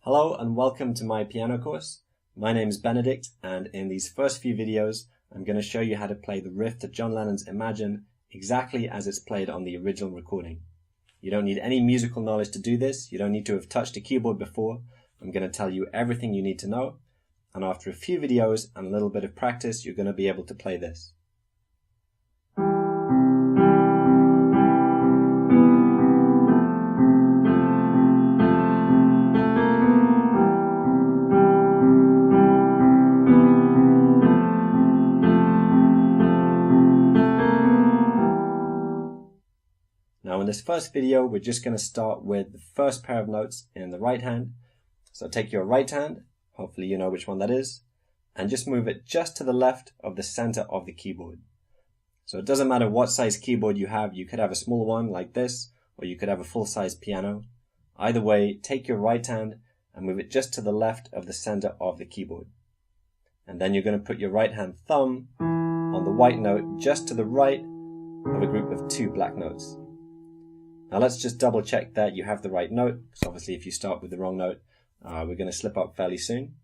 Hello and welcome to my piano course. My name is Benedict, and in these first few videos I'm going to show you how to play the riff to John Lennon's Imagine exactly as it's played on the original recording. You don't need any musical knowledge to do this. You don't need to have touched a keyboard before. I'm going to tell you everything you need to know, and after a few videos and a little bit of practice you're going to be able to play this. Now in this first video we're just going to start with the first pair of notes in the right hand. So take your right hand, hopefully you know which one that is, and just move it just to the left of the center of the keyboard. So it doesn't matter what size keyboard you have. You could have a small one like this, or you could have a full-size piano. Either way, take your right hand and move it just to the left of the center of the keyboard. And then you're going to put your right hand thumb on the white note just to the right of a group of two black notes. Now let's just double check that you have the right note, because obviously if you start with the wrong note, we're going to slip up fairly soon.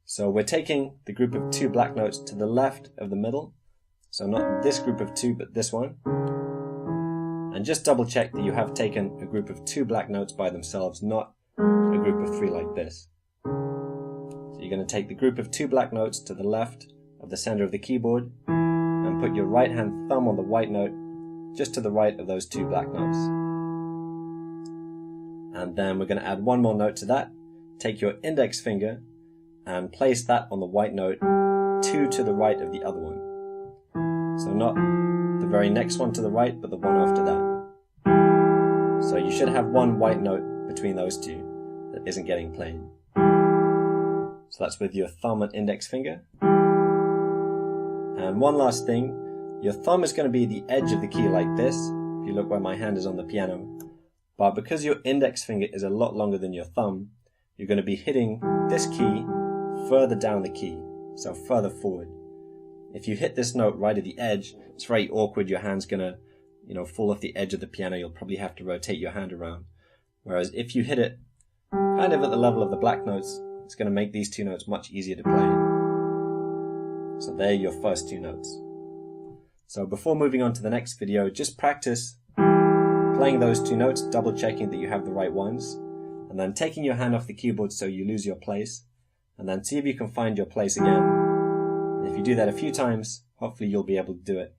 So we're taking the group of two black notes to the left of the middle, so not this group of two but this one. And just double check that you have taken a group of two black notes by themselves, not a group of three like this. So you're going to take the group of two black notes to the left of the center of the keyboard and put your right hand thumb on the white note just to the right of those two black notes. And then we're going to add one more note to that. Take your index finger and place that on the white note, two to the right of the other one. So not the very next one to the right, but the one after that. So you should have one white note between those two that isn't getting played. So that's with your thumb and index finger. And one last thing, your thumb is going to be the edge of the key like this, if you look where my hand is on the piano. But because your index finger is a lot longer than your thumb, you're going to be hitting this key further down the key, so further forward. If you hit this note right at the edge, it's very awkward. Your hand's going to, fall off the edge of the piano. You'll probably have to rotate your hand around. Whereas if you hit it kind of at the level of the black notes, it's going to make these two notes much easier to play. So there are your first two notes. So before moving on to the next video, just practice playing those two notes, double checking that you have the right ones, and then taking your hand off the keyboard so you lose your place, and then see if you can find your place again. And if you do that a few times, hopefully you'll be able to do it